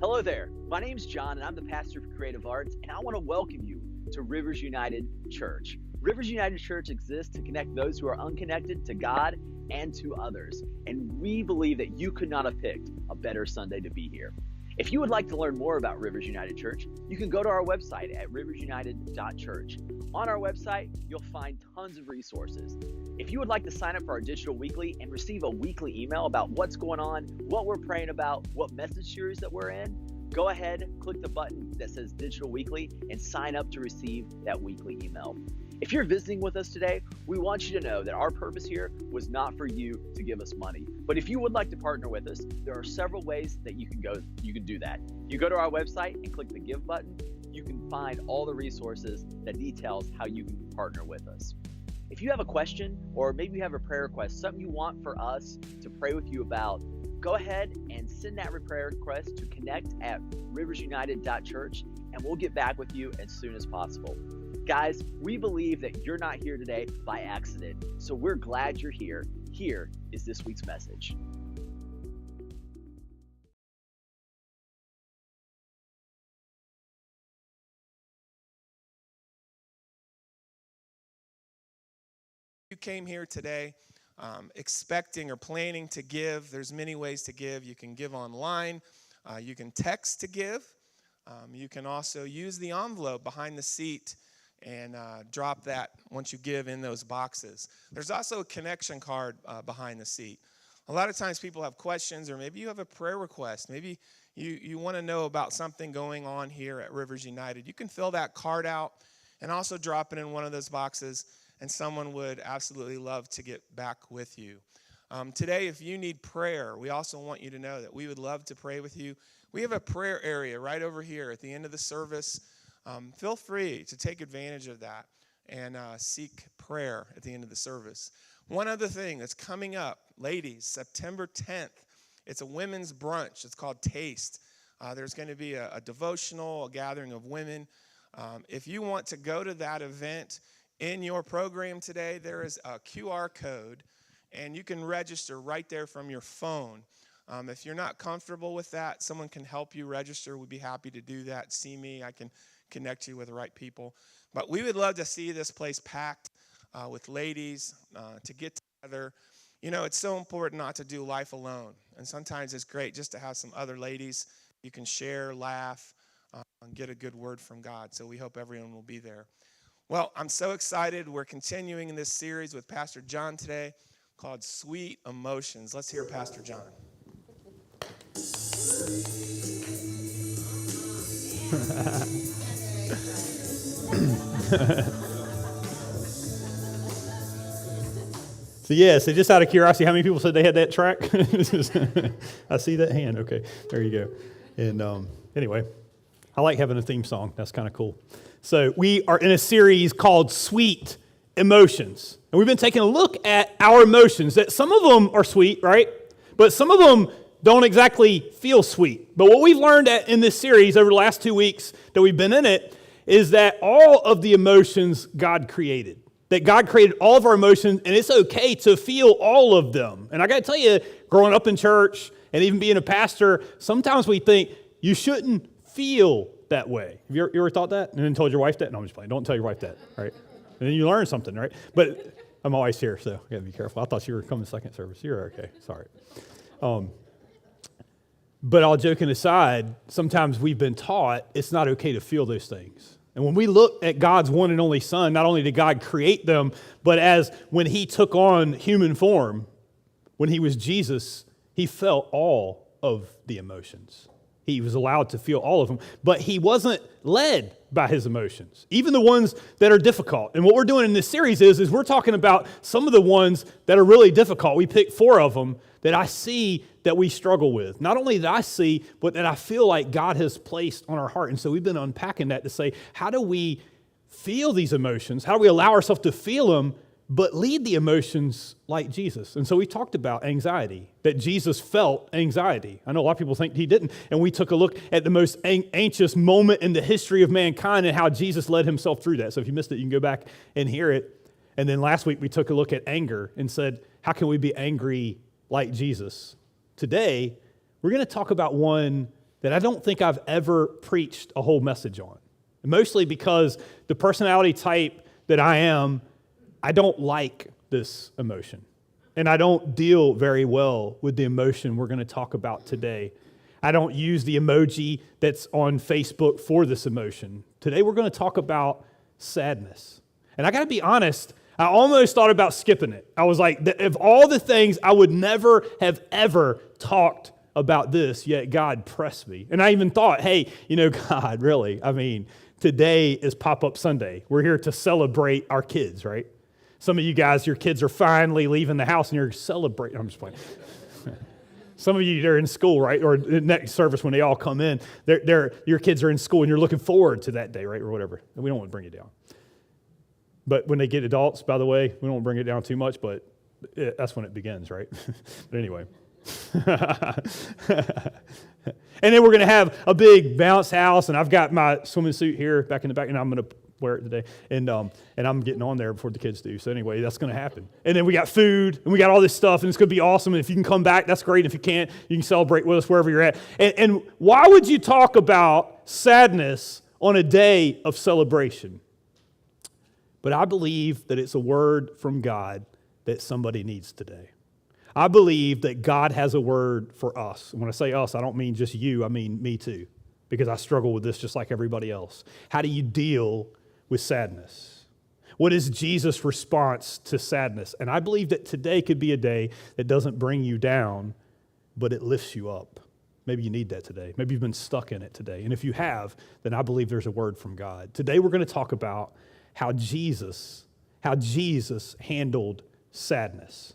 Hello there. My name's John, and I'm the pastor for Creative Arts, and I want to welcome you to Rivers United Church. Rivers United Church exists to connect those who are unconnected to God and to others, and we believe that you could not have picked a better Sunday to be here. If you would like to learn more about Rivers United Church, you can go to our website at riversunited.church. On our website, you'll find tons of resources. If you would like to sign up for our digital weekly and receive a weekly email about what's going on, what we're praying about, what message series that we're in, go ahead, click the button that says Digital Weekly and sign up to receive that weekly email. If you're visiting with us today, we want you to know that our purpose here was not for you to give us money. But if you would like to partner with us, there are several ways that you can do that. You go to our website and click the Give button. You can find all the resources that details how you can partner with us. If you have a question, or maybe you have a prayer request, something you want for us to pray with you about, go ahead and send that prayer request to connect@riversunited.church, and we'll get back with you as soon as possible. Guys, we believe that you're not here today by accident, so we're glad you're here. Here is this week's message. You came here today expecting or planning to give. There's many ways to give. You can give online. You can text to give. You can also use the envelope behind the seat and drop that once you give in those boxes. There's also a connection card behind the seat. A lot of times people have questions, or maybe you have a prayer request. Maybe you want to know about something going on here at Rivers United. You can fill that card out and also drop it in one of those boxes, and someone would absolutely love to get back with you. Today, if you need prayer, we also want you to know that we would love to pray with you. We have a prayer area right over here at the end of the service. Feel free to take advantage of that and seek prayer at the end of the service. One other thing that's coming up, ladies, September 10th, it's a women's brunch. It's called Taste. There's going to be a devotional, a gathering of women. If you want to go to that event, in your program today, there is a QR code, and you can register right there from your phone. If you're not comfortable with that, someone can help you register. We'd be happy to do that. See me. I can connect you with the right people. But we would love to see this place packed with ladies to get together. You know, it's so important not to do life alone. And sometimes it's great just to have some other ladies you can share, laugh, and get a good word from God. So we hope everyone will be there. Well, I'm so excited. We're continuing in this series with Pastor John today called Sweet Emotions. Let's hear Pastor John. So just out of curiosity, how many people said they had that track? I see that hand. Okay, there you go. And anyway, I like having a theme song. That's kind of cool. So we are in a series called Sweet Emotions. And we've been taking a look at our emotions, that some of them are sweet, right? But some of them don't exactly feel sweet. But what we've learned in this series over the last 2 weeks that we've been in it is that all of the emotions God created. That God created all of our emotions, and it's okay to feel all of them. And I got to tell you, growing up in church and even being a pastor, sometimes we think you shouldn't feel that way. Have you ever thought that? And then told your wife that? No, I'm just playing. Don't tell your wife that, right? And then you learn something, right? But I'm always here, so you got to be careful. I thought you were coming second service. You're okay. Sorry. But all joking aside, sometimes we've been taught it's not okay to feel those things. And when we look at God's one and only Son, not only did God create them, but as when he took on human form, when he was Jesus, he felt all of the emotions. He was allowed to feel all of them, but he wasn't led by his emotions, even the ones that are difficult. And what we're doing in this series is we're talking about some of the ones that are really difficult. We picked 4 of them that I see that we struggle with. Not only that I see, but that I feel like God has placed on our heart. And so we've been unpacking that to say, how do we feel these emotions? How do we allow ourselves to feel them, but lead the emotions like Jesus? And so we talked about anxiety, that Jesus felt anxiety. I know a lot of people think he didn't. And we took a look at the most anxious moment in the history of mankind and how Jesus led himself through that. So if you missed it, you can go back and hear it. And then last week we took a look at anger and said, how can we be angry like Jesus? Today, we're going to talk about one that I don't think I've ever preached a whole message on. Mostly because the personality type that I am, I don't like this emotion. And I don't deal very well with the emotion we're going to talk about today. I don't use the emoji that's on Facebook for this emotion. Today we're going to talk about sadness. And I got to be honest, I almost thought about skipping it. I was like, of all the things, I would never have ever talked about this, yet God pressed me. And I even thought, hey, God, really, today is Pop-Up Sunday. We're here to celebrate our kids, right? Some of you guys, your kids are finally leaving the house and you're celebrating. I'm just playing. Some of you, they're in school, right? Or the next service when they all come in, your kids are in school and you're looking forward to that day, right? Or whatever. And we don't want to bring you down. But when they get adults, by the way, we don't want to bring it down too much, but that's when it begins, right? But anyway. And then we're going to have a big bounce house, and I've got my swimming suit here back in the back, and I'm going to wear it today, and I'm getting on there before the kids do. So anyway, that's going to happen. And then we got food, and we got all this stuff, and it's going to be awesome. And if you can come back, that's great. And if you can't, you can celebrate with us wherever you're at. And why would you talk about sadness on a day of celebration? But I believe that it's a word from God that somebody needs today. I believe that God has a word for us. And when I say us, I don't mean just you, I mean me too, because I struggle with this just like everybody else. How do you deal with sadness? What is Jesus' response to sadness? And I believe that today could be a day that doesn't bring you down, but it lifts you up. Maybe you need that today. Maybe you've been stuck in it today. And if you have, then I believe there's a word from God. Today we're going to talk about how Jesus handled sadness.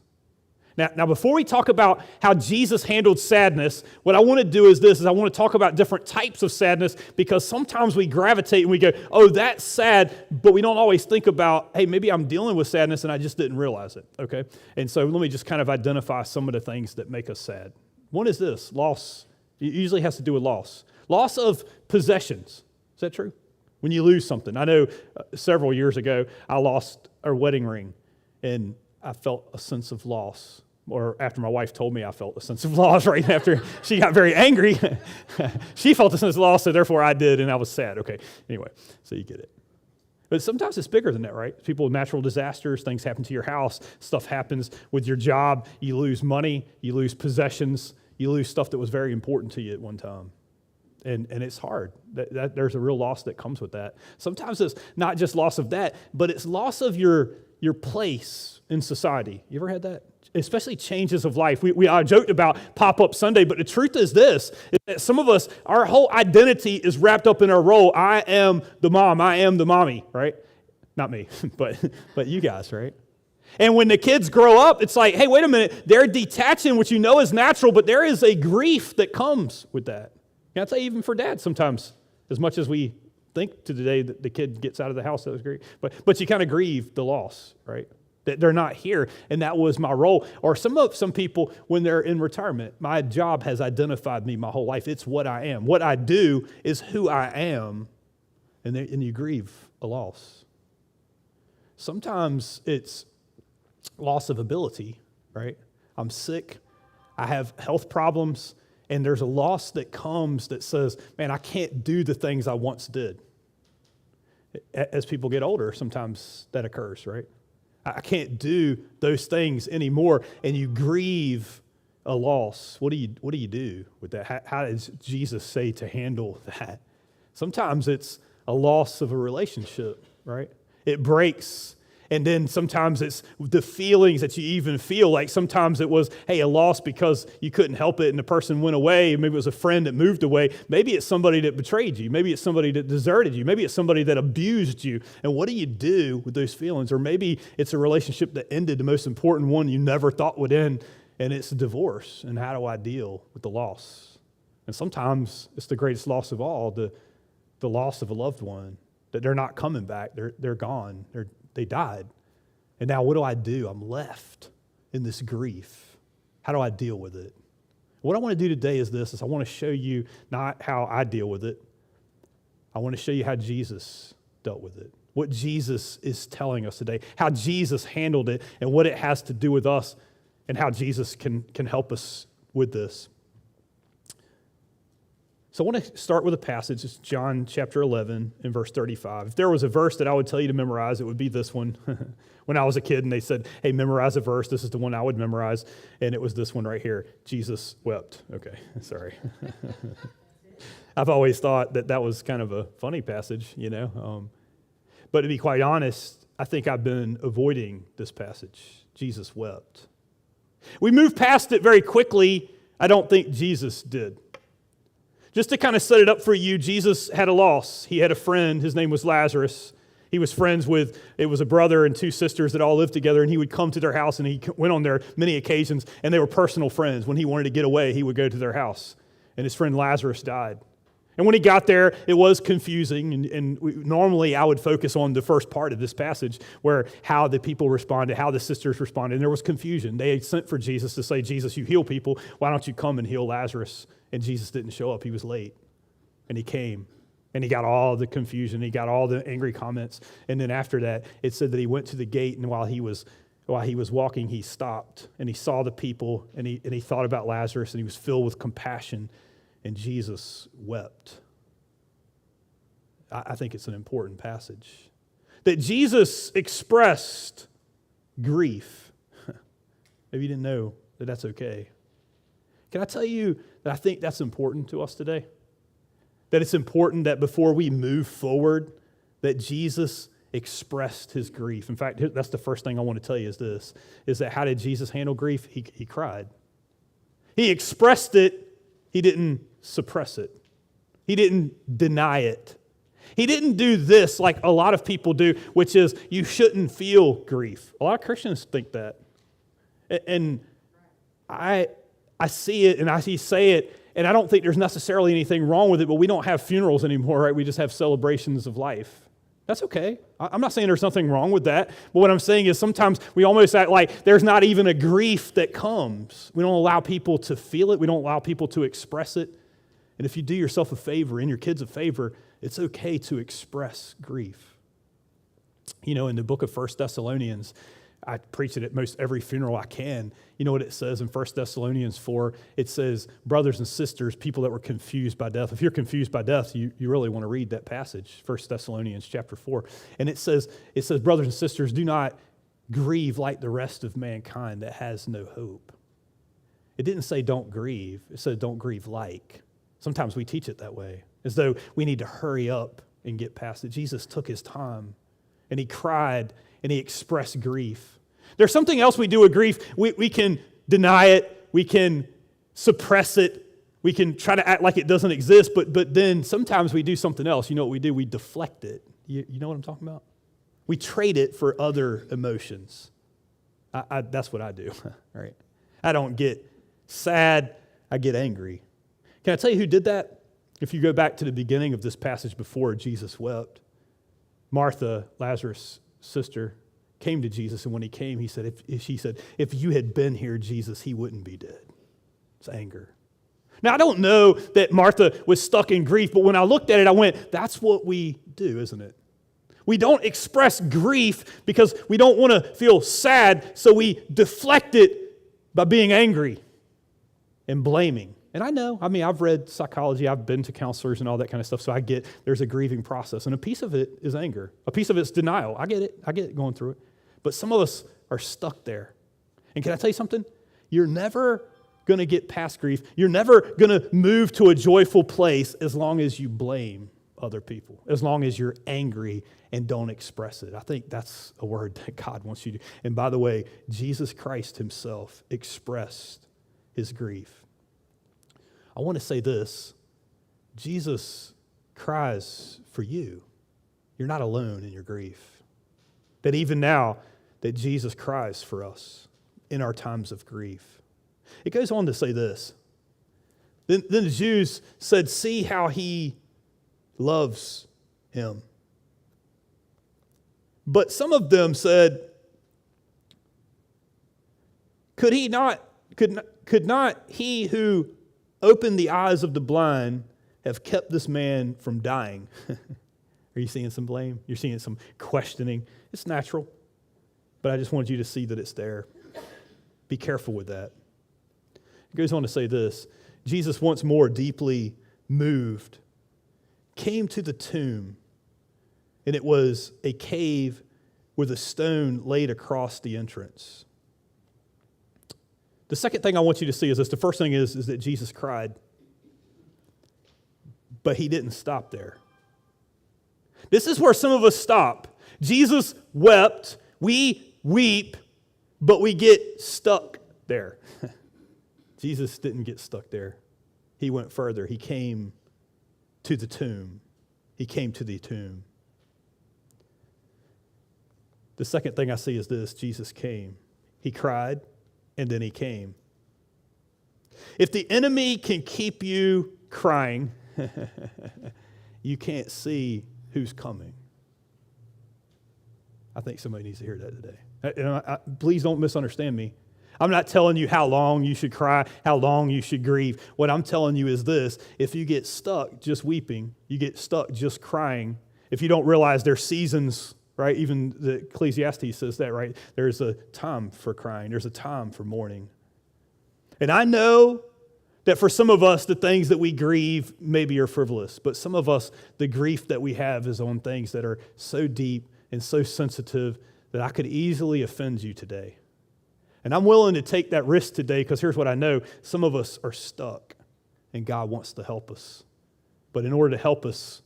Now, before we talk about how Jesus handled sadness, what I want to do is I want to talk about different types of sadness, because sometimes we gravitate and we go, oh, that's sad, but we don't always think about, hey, maybe I'm dealing with sadness and I just didn't realize it, okay? And so let me just kind of identify some of the things that make us sad. One is this, loss. It usually has to do with loss. Loss of possessions. Is that true? When you lose something. I know several years ago, I lost a wedding ring, and I felt a sense of loss. Or after my wife told me, I felt a sense of loss right after she got very angry. She felt a sense of loss, so therefore I did, and I was sad. Okay, anyway, so you get it. But sometimes it's bigger than that, right? People with natural disasters, things happen to your house, stuff happens with your job, you lose money, you lose possessions, you lose stuff that was very important to you at one time. And it's hard. There's a real loss that comes with that. Sometimes it's not just loss of that, but it's loss of your place in society. You ever had that? Especially changes of life. We joked about Pop-Up Sunday, but the truth is this, is that some of us, our whole identity is wrapped up in our role. I am the mom. I am the mommy, right? Not me, but you guys, right? And when the kids grow up, it's like, hey, wait a minute. They're detaching, which you know is natural, but there is a grief that comes with that. And I'd say even for dads sometimes, as much as we think to the day that the kid gets out of the house, that was great. But you kind of grieve the loss, right? That they're not here, and that was my role. Or some people, when they're in retirement, my job has identified me my whole life. It's what I am. What I do is who I am, and you grieve a loss. Sometimes it's loss of ability, right? I'm sick, I have health problems, and there's a loss that comes that says, man, I can't do the things I once did. As people get older, sometimes that occurs, right? I can't do those things anymore, and you grieve a loss. What do you do with that? How does Jesus say to handle that? Sometimes it's a loss of a relationship, right? It breaks, and then sometimes it's the feelings that you even feel. Like sometimes it was, hey, a loss because you couldn't help it and the person went away. Maybe it was a friend that moved away. Maybe it's somebody that betrayed you. Maybe it's somebody that deserted you. Maybe it's somebody that abused you. And what do you do with those feelings? Or maybe it's a relationship that ended, the most important one you never thought would end, and it's a divorce. And how do I deal with the loss? And sometimes it's the greatest loss of all, the loss of a loved one, that they're not coming back. They're gone. They died. And now what do? I'm left in this grief. How do I deal with it? What I want to do today is I want to show you not how I deal with it. I want to show you how Jesus dealt with it. What Jesus is telling us today. How Jesus handled it and what it has to do with us and how Jesus can help us with this. So I want to start with a passage. It's John chapter 11 and verse 35. If there was a verse that I would tell you to memorize, it would be this one. When I was a kid and they said, hey, memorize a verse, this is the one I would memorize. And it was this one right here. Jesus wept. Okay, sorry. I've always thought that was kind of a funny passage, you know. But to be quite honest, I think I've been avoiding this passage. Jesus wept. We moved past it very quickly. I don't think Jesus did. Just to kind of set it up for you, Jesus had a loss. He had a friend. His name was Lazarus. He was friends with, it was a brother and two sisters that all lived together, and he would come to their house, and he went on there many occasions, and they were personal friends. When he wanted to get away, he would go to their house, and his friend Lazarus died. And when he got there, it was confusing, and normally I would focus on the first part of this passage, where how the people responded, how the sisters responded, and there was confusion. They had sent for Jesus to say, Jesus, you heal people. Why don't you come and heal Lazarus? And Jesus didn't show up. He was late. And he came. And he got all the confusion. He got all the angry comments. And then after that, it said that he went to the gate, and while he was walking, he stopped. And he saw the people, and he thought about Lazarus, and he was filled with compassion. And Jesus wept. I think it's an important passage. That Jesus expressed grief. Maybe you didn't know that that's okay. Can I tell you that I think that's important to us today? That it's important that before we move forward, that Jesus expressed his grief. In fact, that's the first thing I want to tell you is this, is that how did Jesus handle grief? He cried. He expressed it. He didn't suppress it. He didn't deny it. He didn't do this like a lot of people do, which is you shouldn't feel grief. A lot of Christians think that. And I see it and I say it, and I don't think there's necessarily anything wrong with it, but we don't have funerals anymore, right? We just have celebrations of life. That's okay. I'm not saying there's nothing wrong with that, but what I'm saying is sometimes we almost act like there's not even a grief that comes. We don't allow people to feel it. We don't allow people to express it. And if you do yourself a favor and your kids a favor, it's okay to express grief. You know, in the book of 1 Thessalonians, I preach it at most every funeral I can. You know what it says in 1 Thessalonians 4? It says, brothers and sisters, people that were confused by death. If you're confused by death, you really want to read that passage, 1 Thessalonians chapter 4. And it says, brothers and sisters, do not grieve like the rest of mankind that has no hope. It didn't say don't grieve. It said don't grieve like. Sometimes we teach it that way, as though we need to hurry up and get past it. Jesus took his time, and he cried, and he expressed grief. There's something else we do with grief. We can deny it. We can suppress it. We can try to act like it doesn't exist, but then sometimes we do something else. You know what we do? We deflect it. You know what I'm talking about? We trade it for other emotions. That's what I do, right? I don't get sad. I get angry. Can I tell you who did that? If you go back to the beginning of this passage before Jesus wept, Martha, Lazarus' sister, came to Jesus, and when he came, she said, if you had been here, Jesus, he wouldn't be dead. It's anger. Now, I don't know that Martha was stuck in grief, but when I looked at it, I went, that's what we do, isn't it? We don't express grief because we don't want to feel sad, so we deflect it by being angry and blaming. And I know, I've read psychology, I've been to counselors and all that kind of stuff, so I get there's a grieving process. And a piece of it is anger. A piece of it's denial. I get it going through it. But some of us are stuck there. And can I tell you something? You're never going to get past grief. You're never going to move to a joyful place as long as you blame other people, as long as you're angry and don't express it. I think that's a word that God wants you to do. And by the way, Jesus Christ himself expressed his grief. I want to say this. Jesus cries for you. You're not alone in your grief. That even now, that Jesus cries for us in our times of grief. It goes on to say this. Then the Jews said, see how he loves him. But some of them said, could not he who opened the eyes of the blind have kept this man from dying? Are you seeing some blame? You're seeing some questioning. It's natural, but I just wanted you to see that it's there. Be careful with that. It goes on to say this. Jesus once more deeply moved, came to the tomb, and it was a cave with a stone laid across the entrance. The second thing I want you to see is this. The first thing is that Jesus cried, but he didn't stop there. This is where some of us stop. Jesus wept, we weep, but we get stuck there. Jesus didn't get stuck there. He went further. He came to the tomb. He came to the tomb. The second thing I see is this. Jesus came. He cried, and then he came. If the enemy can keep you crying, you can't see who's coming. I think somebody needs to hear that today. Please don't misunderstand me. I'm not telling you how long you should cry, how long you should grieve. What I'm telling you is this. If you get stuck just weeping, you get stuck just crying, if you don't realize there's seasons, right? Even the Ecclesiastes says that, right? There's a time for crying. There's a time for mourning. And I know that for some of us, the things that we grieve maybe are frivolous, but some of us, the grief that we have is on things that are so deep and so sensitive that I could easily offend you today. And I'm willing to take that risk today because here's what I know. Some of us are stuck and God wants to help us. But in order to help us,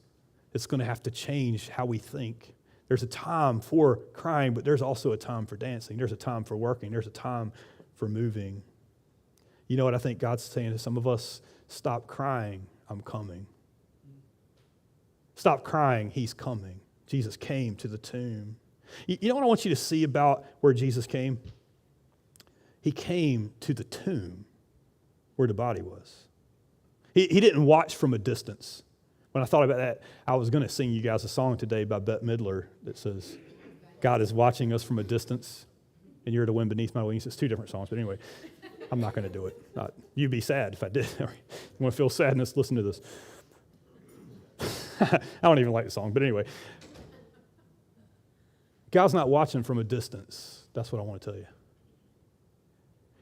it's going to have to change how we think. There's a time for crying, but there's also a time for dancing. There's a time for working. There's a time for moving. You know what I think God's saying to some of us? Stop crying, I'm coming. Stop crying, he's coming. Jesus came to the tomb. You know what I want you to see about where Jesus came? He came to the tomb where the body was. He didn't watch from a distance. When I thought about that, I was going to sing you guys a song today by Bette Midler that says, God is watching us from a distance, and you're the wind beneath my wings. It's two different songs, but anyway, I'm not going to do it. You'd be sad if I did. You want to feel sadness? Listen to this. I don't even like the song, but anyway. God's not watching from a distance. That's what I want to tell you.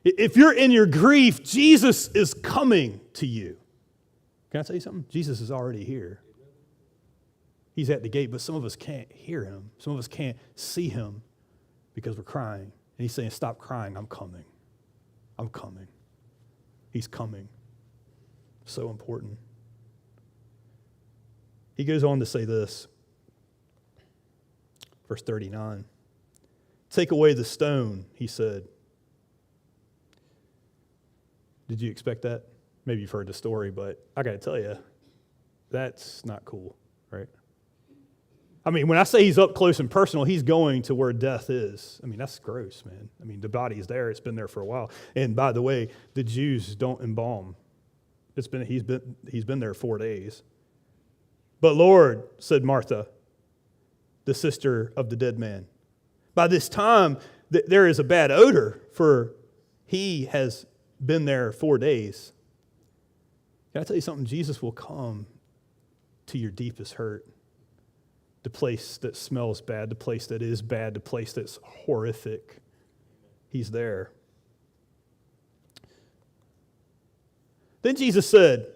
If you're in your grief, Jesus is coming to you. Can I tell you something? Jesus is already here. He's at the gate, but some of us can't hear him. Some of us can't see him because we're crying. And he's saying, stop crying, I'm coming. I'm coming. He's coming. So important. He goes on to say this. Verse 39. Take away the stone, he said. Did you expect that? Maybe you've heard the story, but I got to tell you, that's not cool, right? I mean, when I say he's up close and personal, he's going to where death is. I mean, that's gross, man. I mean, the body's there. It's been there for a while. And by the way, the Jews don't embalm. He's been there 4 days. But Lord, said Martha, the sister of the dead man, by this time there is a bad odor, for he has been there 4 days. Can I tell you something? Jesus will come to your deepest hurt. The place that smells bad, the place that is bad, the place that's horrific. He's there. Then Jesus said,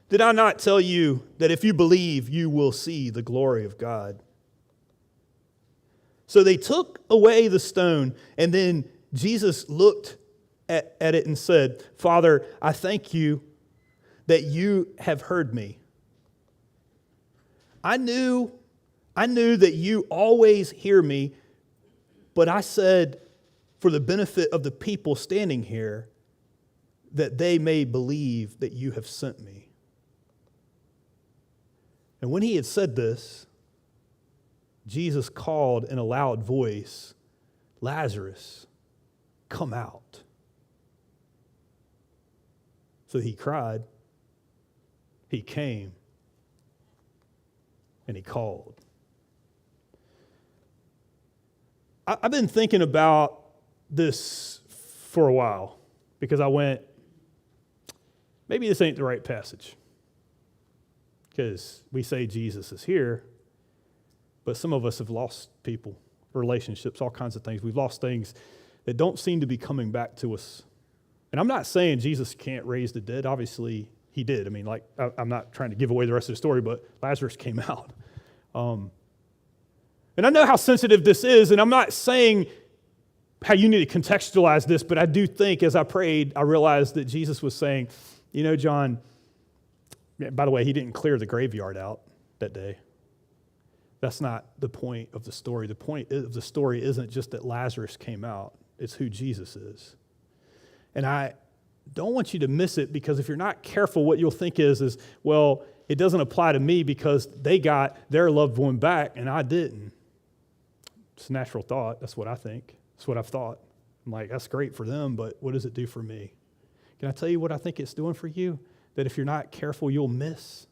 did I not tell you that if you believe, you will see the glory of God? So they took away the stone, and then Jesus looked at it and said, Father, I thank you that you have heard me. I knew that you always hear me, but I said, for the benefit of the people standing here, that they may believe that you have sent me. And when he had said this, Jesus called in a loud voice, Lazarus, come out. So he cried, he came, and he called. I've been thinking about this for a while because I went, maybe this ain't the right passage. Because we say Jesus is here, but some of us have lost people, relationships, all kinds of things. We've lost things that don't seem to be coming back to us. And I'm not saying Jesus can't raise the dead. Obviously, he did. I mean, like, I'm not trying to give away the rest of the story, but Lazarus came out. And I know how sensitive this is, and I'm not saying how you need to contextualize this, but I do think as I prayed, I realized that Jesus was saying, you know, John, by the way, he didn't clear the graveyard out that day. That's not the point of the story. The point of the story isn't just that Lazarus came out. It's who Jesus is. And I don't want you to miss it, because if you're not careful, what you'll think is, well, it doesn't apply to me because they got their loved one back and I didn't. It's a natural thought. That's what I think. That's what I've thought. I'm like, that's great for them, but what does it do for me? Can I tell you what I think it's doing for you? That if you're not careful, you'll miss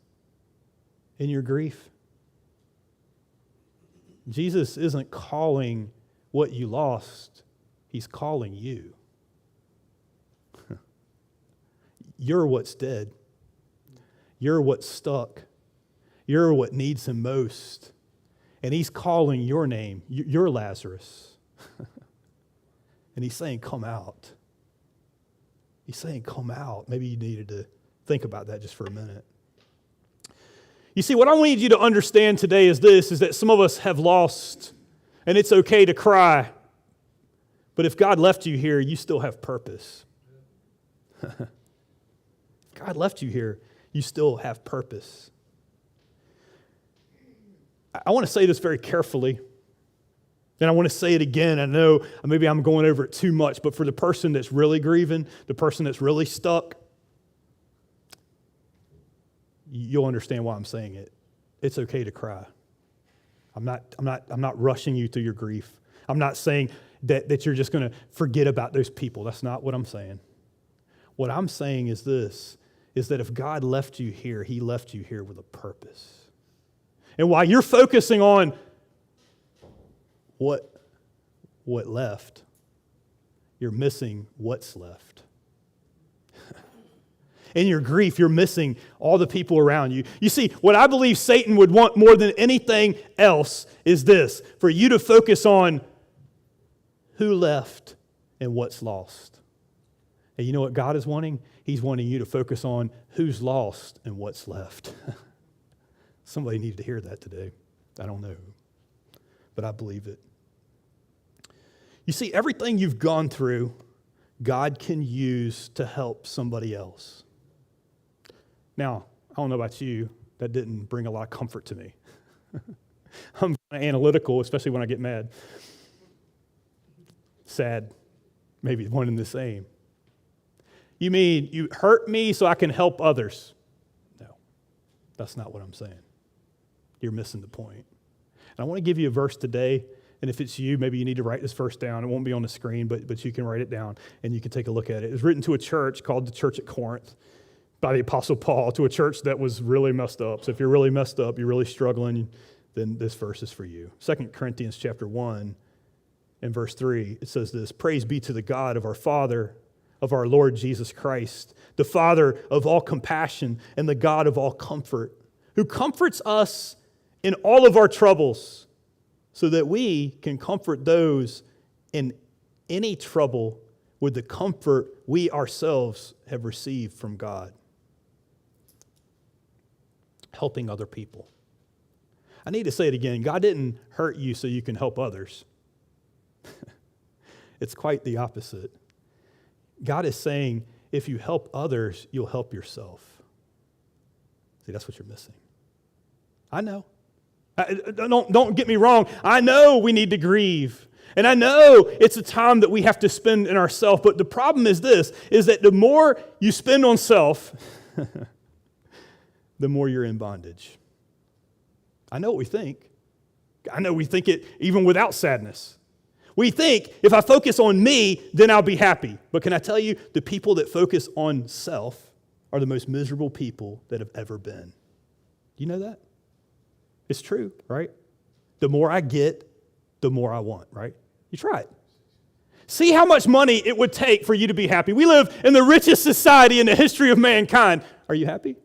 in your grief. Jesus isn't calling what you lost. He's calling you. You're what's dead. You're what's stuck. You're what needs him most. And he's calling your name. You're Lazarus. And he's saying, come out. He's saying, come out. Maybe you needed to think about that just for a minute. You see, what I need you to understand today is this, is that some of us have lost, and it's okay to cry. But if God left you here, you still have purpose. God left you here, you still have purpose. I want to say this very carefully, and I want to say it again. I know maybe I'm going over it too much, but for the person that's really grieving, the person that's really stuck, you'll understand why I'm saying it. It's okay to cry. I'm not rushing you through your grief. I'm not saying that you're just going to forget about those people. That's not what I'm saying. What I'm saying is this, is that if God left you here, he left you here with a purpose. And while you're focusing on what left, you're missing what's left. In your grief, you're missing all the people around you. You see, what I believe Satan would want more than anything else is this, for you to focus on who left and what's lost. And you know what God is wanting? He's wanting you to focus on who's lost and what's left. Somebody needed to hear that today. I don't know, but I believe it. You see, everything you've gone through, God can use to help somebody else. Now, I don't know about you, that didn't bring a lot of comfort to me. I'm analytical, especially when I get mad. Sad, maybe one and the same. You mean you hurt me so I can help others? No, that's not what I'm saying. You're missing the point. And I want to give you a verse today, and if it's you, maybe you need to write this verse down. It won't be on the screen, but you can write it down, and you can take a look at it. It was written to a church called the Church at Corinth by the Apostle Paul, to a church that was really messed up. So if you're really messed up, you're really struggling, then this verse is for you. 2 Corinthians chapter 1 and verse 3, it says this, "Praise be to the God of our Father, of our Lord Jesus Christ, the Father of all compassion and the God of all comfort, who comforts us in all of our troubles, so that we can comfort those in any trouble with the comfort we ourselves have received from God." Helping other people. I need to say it again. God didn't hurt you so you can help others. It's quite the opposite. God is saying, if you help others, you'll help yourself. See, that's what you're missing. I know. Don't get me wrong. I know we need to grieve. And I know it's a time that we have to spend in ourselves. But the problem is this, is that the more you spend on self, the more you're in bondage. I know what we think. I know we think it even without sadness. We think, if I focus on me, then I'll be happy. But can I tell you, the people that focus on self are the most miserable people that have ever been. Do you know that? It's true, right? The more I get, the more I want, right? You try it. See how much money it would take for you to be happy. We live in the richest society in the history of mankind. Are you happy?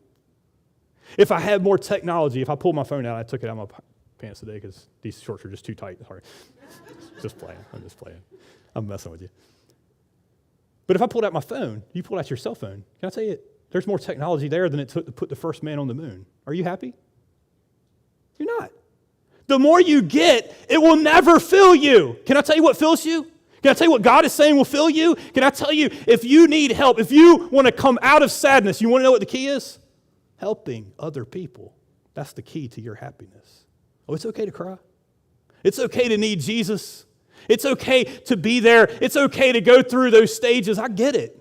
If I had more technology, if I pulled my phone out, I took it out of my pants today because these shorts are just too tight. Sorry. Just playing. I'm just playing. I'm messing with you. But if I pulled out my phone, you pulled out your cell phone, can I tell you, There's more technology there than it took to put the first man on the moon. Are you happy? You're not. The more you get, it will never fill you. Can I tell you what fills you? Can I tell you what God is saying will fill you? Can I tell you, if you need help, if you want to come out of sadness, you want to know what the key is? Helping other people. That's the key to your happiness. Oh, it's okay to cry. It's okay to need Jesus. It's okay to be there. It's okay to go through those stages. I get it.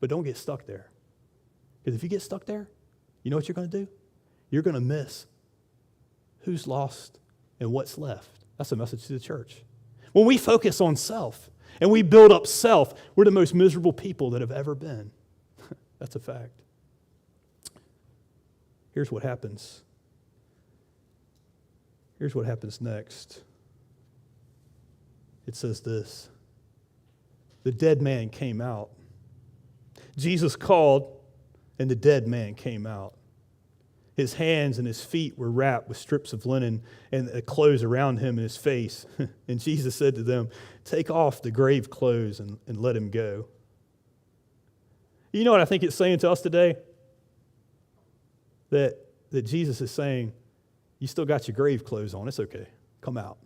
But don't get stuck there. Because if you get stuck there, you know what you're going to do? You're going to miss who's lost and what's left. That's a message to the church. When we focus on self and we build up self, we're the most miserable people that have ever been. That's a fact. Here's what happens. Here's what happens next. It says this. The dead man came out. Jesus called, and the dead man came out. His hands and his feet were wrapped with strips of linen and clothes around him and his face. And Jesus said to them, take off the grave clothes and let him go. You know what I think it's saying to us today? That Jesus is saying, you still got your grave clothes on. It's okay. Come out.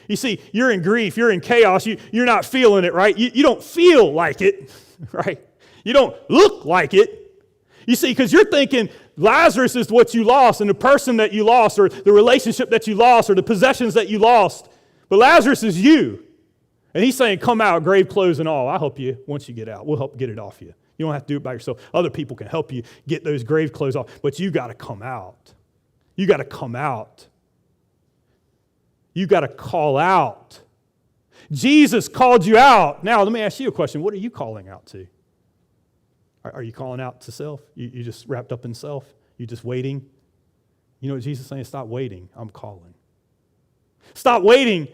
You see, you're in grief. You're in chaos. You're not feeling it, right? You don't feel like it, right? You don't look like it. You see, because you're thinking Lazarus is what you lost and the person that you lost or the relationship that you lost or the possessions that you lost. But Lazarus is you. And he's saying, come out, grave clothes and all. I'll help you once you get out. We'll help get it off you. You don't have to do it by yourself. Other people can help you get those grave clothes off. But you got to come out. You got to come out. You got to call out. Jesus called you out. Now, let me ask you a question. What are you calling out to? Are you calling out to self? You just wrapped up in self? You just waiting? You know what Jesus is saying? Stop waiting. I'm calling. Stop waiting.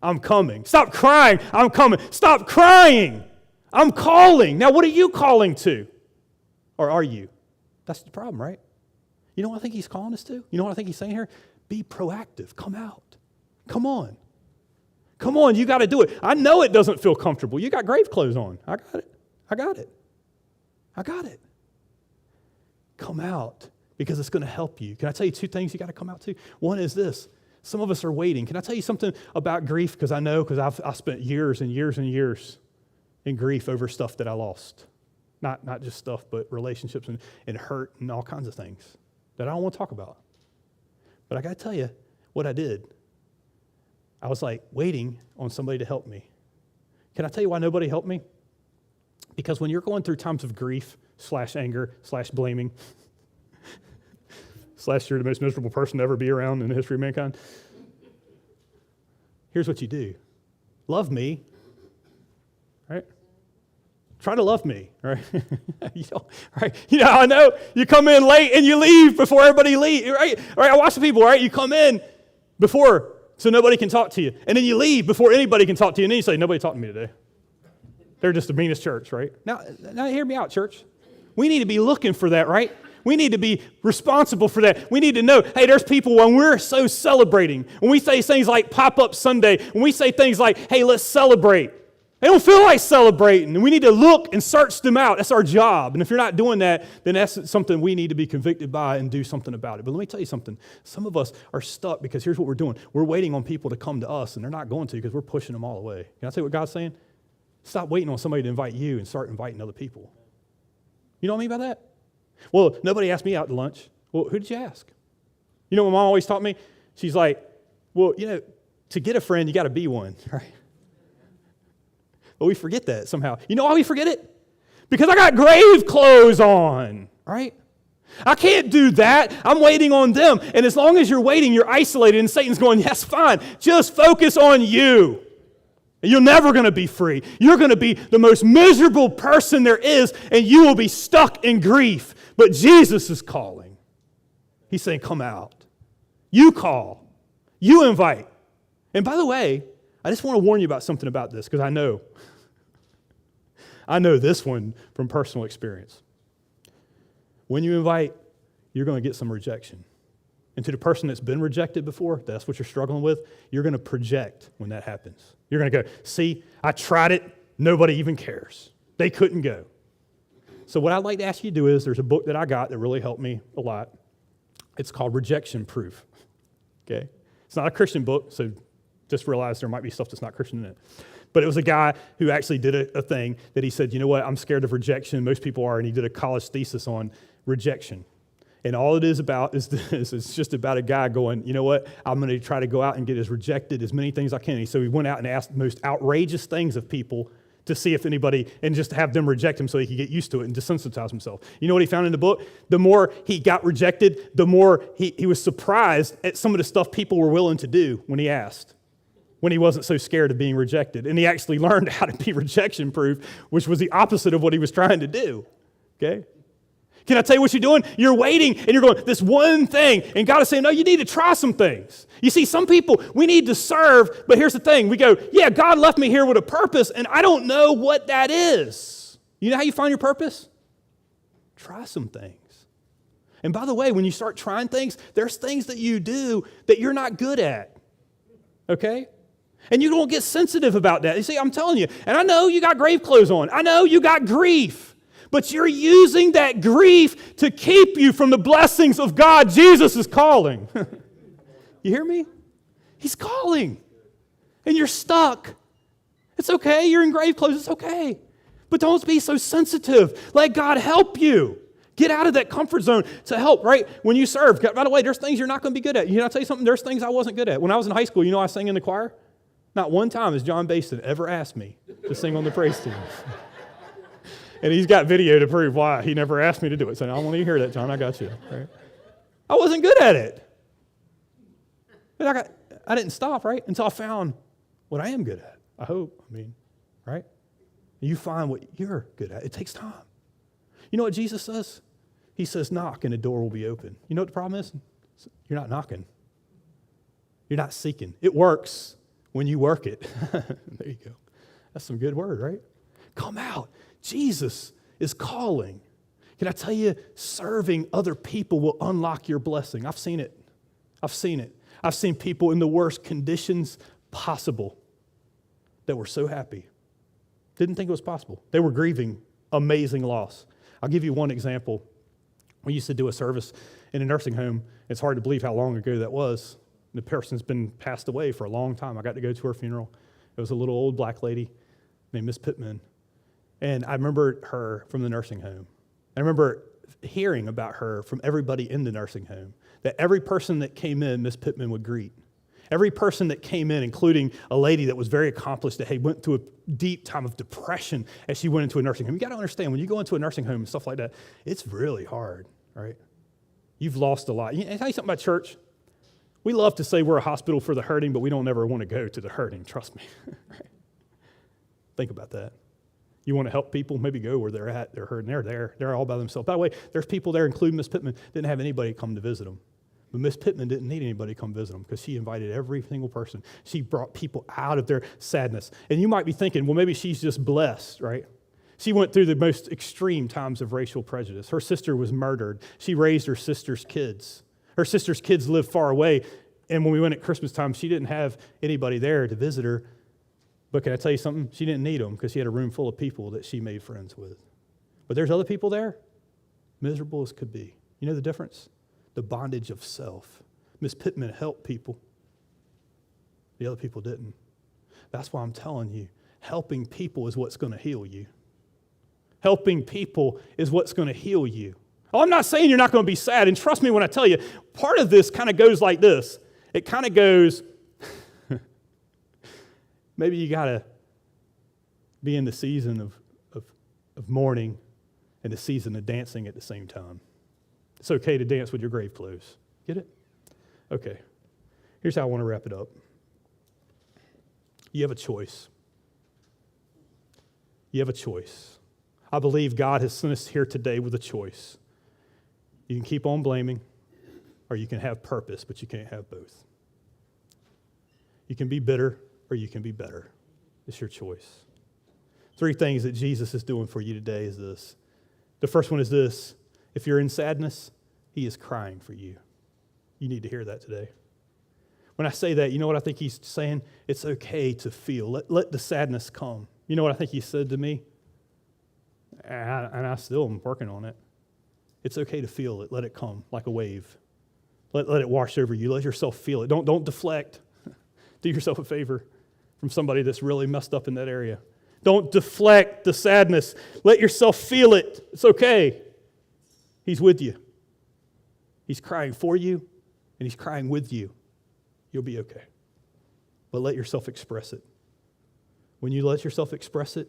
I'm coming. Stop crying. I'm coming. Stop crying. I'm calling. Now, what are you calling to? Or are you? That's the problem, right? You know what I think he's calling us to? You know what I think he's saying here? Be proactive. Come out. Come on. Come on. You got to do it. I know it doesn't feel comfortable. You got grave clothes on. I got it. I got it. I got it. Come out because it's going to help you. Can I tell you two things you got to come out to? One is this. Some of us are waiting. Can I tell you something about grief? Because I know, because I spent years and years and years in grief over stuff that I lost. Not just stuff, but relationships and hurt and all kinds of things that I don't want to talk about. But I got to tell you what I did. I was like waiting on somebody to help me. Can I tell you why nobody helped me? Because when you're going through times of grief / anger / blaming / you're the most miserable person to ever be around in the history of mankind, here's what you do. Love me, right? Try to love me, right? Right? You know, I know you come in late and you leave before everybody leaves, right? Right? I watch the people, right? You come in before so nobody can talk to you, and then you leave before anybody can talk to you, and then you say, nobody talked to me today. They're just the meanest church, right? Now hear me out, church. We need to be looking for that, right? We need to be responsible for that. We need to know, hey, there's people when we're so celebrating, when we say things like Pop-Up Sunday, when we say things like, hey, let's celebrate, they don't feel like celebrating, and we need to look and search them out. That's our job. And if you're not doing that, then that's something we need to be convicted by and do something about it. But let me tell you something. Some of us are stuck because here's what we're doing. We're waiting on people to come to us, and they're not going to because we're pushing them all away. Can I tell you what God's saying? Stop waiting on somebody to invite you and start inviting other people. You know what I mean by that? Well, nobody asked me out to lunch. Well, who did you ask? You know what Mom always taught me? She's like, well, you know, to get a friend, you got to be one, right? But we forget that somehow. You know why we forget it? Because I got grave clothes on, right? I can't do that. I'm waiting on them. And as long as you're waiting, you're isolated, and Satan's going, yes, fine. Just focus on you. And you're never going to be free. You're going to be the most miserable person there is, and you will be stuck in grief. But Jesus is calling. He's saying, come out. You call. You invite. And by the way, I just want to warn you about something about this, because I know this one from personal experience. When you invite, you're going to get some rejection. And to the person that's been rejected before, that's what you're struggling with, you're going to project when that happens. You're going to go, see, I tried it. Nobody even cares. They couldn't go. So what I'd like to ask you to do is, there's a book that I got that really helped me a lot. It's called Rejection Proof. Okay? It's not a Christian book, so just realize there might be stuff that's not Christian in it. But it was a guy who actually did a thing that he said, you know what, I'm scared of rejection. Most people are. And he did a college thesis on rejection. And all it is about is this. It's just about a guy going, you know what, I'm going to try to go out and get as rejected as many things I can. And so he went out and asked the most outrageous things of people to see if anybody, and just have them reject him so he could get used to it and desensitize himself. You know what he found in the book? The more he got rejected, the more he was surprised at some of the stuff people were willing to do when he asked, when he wasn't so scared of being rejected. And he actually learned how to be rejection proof, which was the opposite of what he was trying to do. Okay? Can I tell you what you're doing? You're waiting and you're going, this one thing. And God is saying, no, you need to try some things. You see, some people, we need to serve, but here's the thing. We go, yeah, God left me here with a purpose, and I don't know what that is. You know how you find your purpose? Try some things. And by the way, when you start trying things, there's things that you do that you're not good at. Okay? And you don't get sensitive about that. You see, I'm telling you, and I know you got grave clothes on. I know you got grief. But you're using that grief to keep you from the blessings of God. Jesus is calling. You hear me? He's calling. And you're stuck. It's okay. You're in grave clothes. It's okay. But don't be so sensitive. Let God help you. Get out of that comfort zone to help, right? When you serve. By the way, there's things you're not going to be good at. You know, I'll tell you something. There's things I wasn't good at. When I was in high school, you know I sang in the choir? Not one time has John Baston ever asked me to sing on the praise team. And he's got video to prove why he never asked me to do it. So I want you to hear that, John. I got you. Right? I wasn't good at it. But I didn't stop, right? Until I found what I am good at. I hope. Right? You find what you're good at. It takes time. You know what Jesus says? He says, knock and the door will be open. You know what the problem is? You're not knocking. You're not seeking. It works when you work it. There you go. That's some good word, right? Come out. Jesus is calling. Can I tell you, serving other people will unlock your blessing. I've seen it. I've seen people in the worst conditions possible that were so happy. Didn't think it was possible. They were grieving amazing loss. I'll give you one example. We used to do a service in a nursing home. It's hard to believe how long ago that was. The person's been passed away for a long time. I got to go to her funeral. It was a little old black lady named Miss Pittman. And I remember her from the nursing home. I remember hearing about her from everybody in the nursing home, that every person that came in, Miss Pittman would greet. Every person that came in, including a lady that was very accomplished, that went through a deep time of depression as she went into a nursing home. You got to understand, when you go into a nursing home and stuff like that, it's really hard, right? You've lost a lot. Can I tell you something about church? We love to say we're a hospital for the hurting, but we don't ever want to go to the hurting, trust me. Right? Think about that. You want to help people, maybe go where they're at. They're hurting. They're there. They're all by themselves. By the way, there's people there, including Miss Pittman, didn't have anybody come to visit them. But Miss Pittman didn't need anybody to come visit them because she invited every single person. She brought people out of their sadness. And you might be thinking, well, maybe she's just blessed, right? She went through the most extreme times of racial prejudice. Her sister was murdered. She raised her sister's kids. Her sister's kids lived far away. And when we went at Christmas time, she didn't have anybody there to visit her. But can I tell you something? She didn't need them because she had a room full of people that she made friends with. But there's other people there, miserable as could be. You know the difference? The bondage of self. Miss Pittman helped people. The other people didn't. That's why I'm telling you, helping people is what's going to heal you. Helping people is what's going to heal you. Oh, I'm not saying you're not going to be sad. And trust me when I tell you, part of this kind of goes like this. It kind of goes, maybe you got to be in the season of mourning and the season of dancing at the same time. It's okay to dance with your grave clothes. Get it? Okay. Here's how I want to wrap it up. You have a choice. You have a choice. I believe God has sent us here today with a choice. You can keep on blaming, or you can have purpose, but you can't have both. You can be bitter, or you can be better. It's your choice. 3 things that Jesus is doing for you today is this. The first one is this. If you're in sadness, he is crying for you. You need to hear that today. When I say that, you know what I think he's saying? It's okay to feel. Let the sadness come. You know what I think he said to me? And I still am working on it. It's okay to feel it. Let it come like a wave. Let it wash over you. Let yourself feel it. Don't deflect. Do yourself a favor from somebody that's really messed up in that area. Don't deflect the sadness. Let yourself feel it. It's okay. He's with you. He's crying for you, and he's crying with you. You'll be okay. But let yourself express it. When you let yourself express it,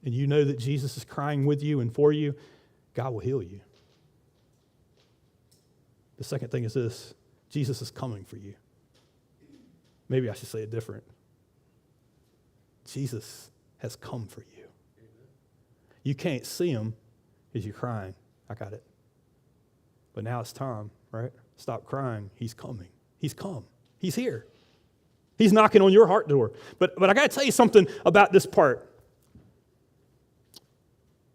and you know that Jesus is crying with you and for you, God will heal you. The second thing is this: Jesus is coming for you. Maybe I should say it different. Jesus has come for you. You can't see him as you're crying. I got it. But now it's time, right? Stop crying. He's coming. He's come. He's here. He's knocking on your heart door. But I got to tell you something about this part.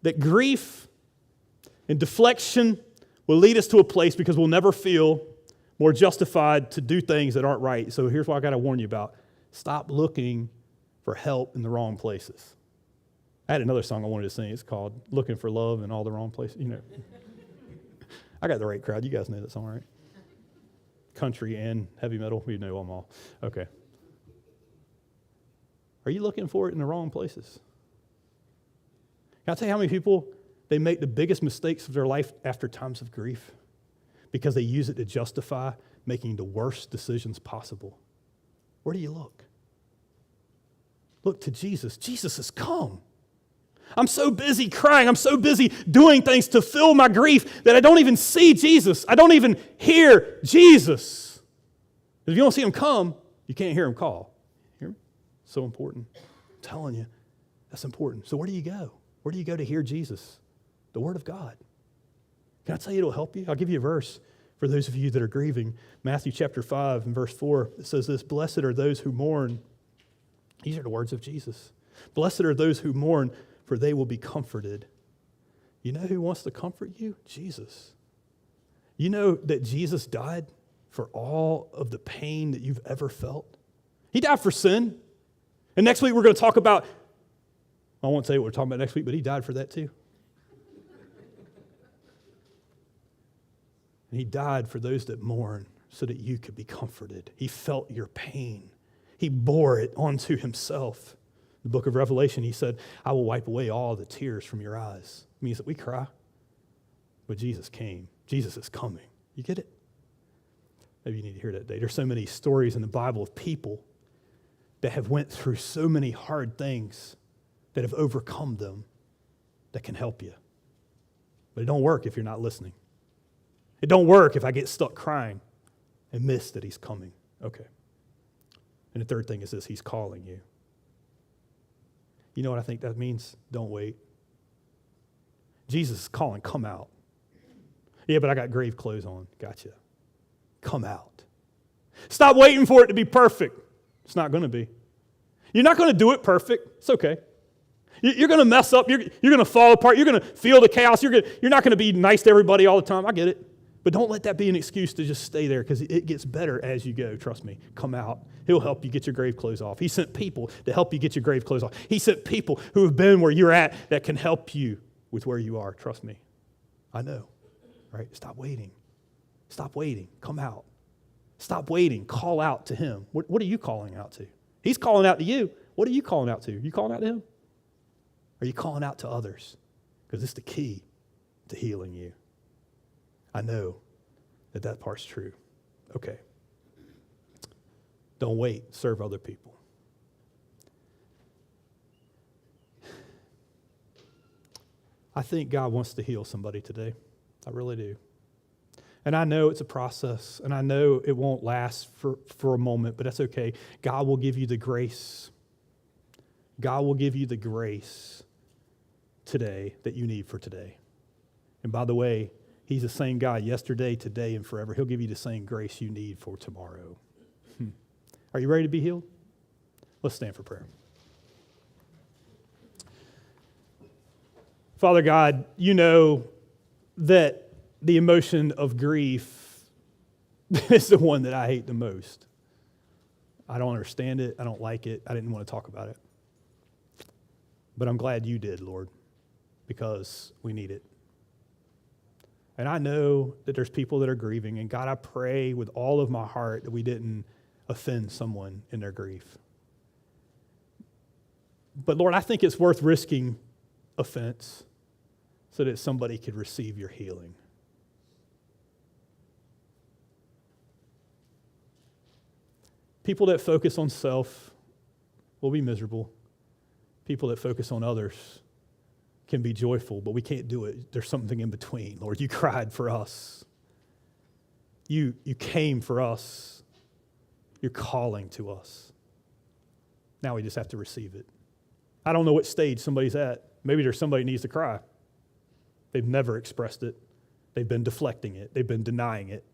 That grief and deflection will lead us to a place because we'll never feel more justified to do things that aren't right. So here's what I got to warn you about. Stop looking for help in the wrong places. I had another song I wanted to sing. It's called Looking for Love in All the Wrong Places. You know, I got the right crowd. You guys know that song, right? Country and heavy metal. You know them all. Okay. Are you looking for it in the wrong places? Can I tell you how many people, they make the biggest mistakes of their life after times of grief because they use it to justify making the worst decisions possible? Where do you look? Look to Jesus. Jesus has come. I'm so busy crying. I'm so busy doing things to fill my grief that I don't even see Jesus. I don't even hear Jesus. If you don't see him come, you can't hear him call. Hear me? So important. I'm telling you, that's important. So where do you go? Where do you go to hear Jesus? The Word of God. Can I tell you it'll help you? I'll give you a verse for those of you that are grieving. Matthew chapter 5 and verse 4, it says this: Blessed are those who mourn. These are the words of Jesus. Blessed are those who mourn, for they will be comforted. You know who wants to comfort you? Jesus. You know that Jesus died for all of the pain that you've ever felt? He died for sin. And next week we're going to talk about, I won't say what we're talking about next week, but he died for that too. And he died for those that mourn so that you could be comforted. He felt your pain. He bore it onto himself. The book of Revelation, he said, I will wipe away all the tears from your eyes. It means that we cry. But Jesus came. Jesus is coming. You get it? Maybe you need to hear that today. There's so many stories in the Bible of people that have went through so many hard things that have overcome them that can help you. But it don't work if you're not listening. It don't work if I get stuck crying and miss that he's coming. Okay. And the third thing is this: he's calling you. You know what I think that means? Don't wait. Jesus is calling, come out. Yeah, but I got grave clothes on. Gotcha. Come out. Stop waiting for it to be perfect. It's not going to be. You're not going to do it perfect. It's okay. You're going to mess up. You're going to fall apart. You're going to feel the chaos. You're not going to be nice to everybody all the time. I get it. But don't let that be an excuse to just stay there, because it gets better as you go. Trust me. Come out. He'll help you get your grave clothes off. He sent people to help you get your grave clothes off. He sent people who have been where you're at that can help you with where you are. Trust me. I know. Right? Stop waiting. Stop waiting. Come out. Stop waiting. Call out to him. What are you calling out to? He's calling out to you. What are you calling out to? Are you calling out to him? Are you calling out to others? Because it's the key to healing you. I know that part's true. Okay. Don't wait. Serve other people. I think God wants to heal somebody today. I really do. And I know it's a process, and I know it won't last for a moment, but that's okay. God will give you the grace. God will give you the grace today that you need for today. And by the way, he's the same God yesterday, today, and forever. He'll give you the same grace you need for tomorrow. Are you ready to be healed? Let's stand for prayer. Father God, you know that the emotion of grief is the one that I hate the most. I don't understand it. I don't like it. I didn't want to talk about it. But I'm glad you did, Lord, because we need it. And I know that there's people that are grieving, and God, I pray with all of my heart that we didn't offend someone in their grief. But Lord, I think it's worth risking offense so that somebody could receive your healing. People that focus on self will be miserable. People that focus on others can be joyful, but we can't do it. There's something in between. Lord, you cried for us. You came for us. You're calling to us. Now we just have to receive it. I don't know what stage somebody's at. Maybe there's somebody who needs to cry. They've never expressed it. They've been deflecting it. They've been denying it.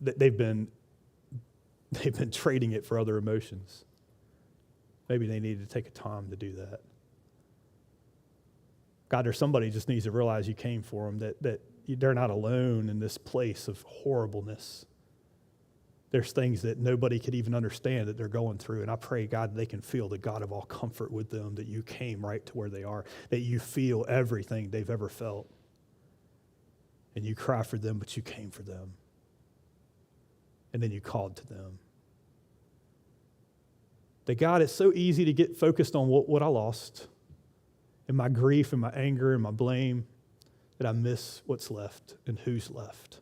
They've been trading it for other emotions. Maybe they need to take a time to do that. God, there's somebody who just needs to realize you came for them, that they're not alone in this place of horribleness. There's things that nobody could even understand that they're going through. And I pray, God, they can feel the God of all comfort with them, that you came right to where they are, that you feel everything they've ever felt. And you cry for them, but you came for them. And then you called to them. That God, it's so easy to get focused on what I lost, and my grief and my anger and my blame, that I miss what's left and who's left.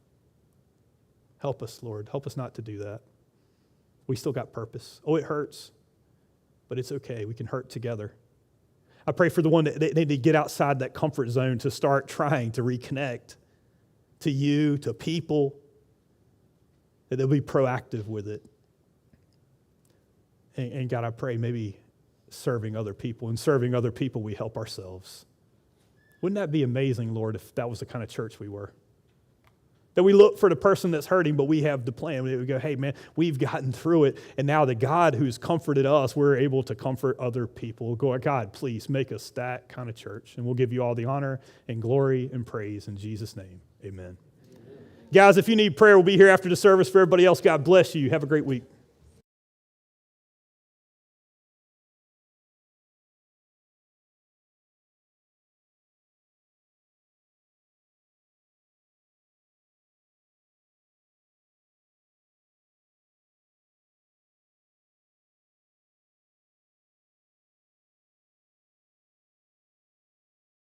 Help us, Lord. Help us not to do that. We still got purpose. Oh, it hurts, but it's okay. We can hurt together. I pray for the one that they need to get outside that comfort zone to start trying to reconnect to you, to people, that they'll be proactive with it. And God, I pray maybe serving other people. And serving other people, we help ourselves. Wouldn't that be amazing, Lord, if that was the kind of church we were? That we look for the person that's hurting, but we have the plan. We go, hey, man, we've gotten through it. And now the God who's comforted us, we're able to comfort other people. Go, God, please make us that kind of church. And we'll give you all the honor and glory and praise in Jesus' name. Amen. Guys, if you need prayer, we'll be here after the service. For everybody else, God bless you. Have a great week.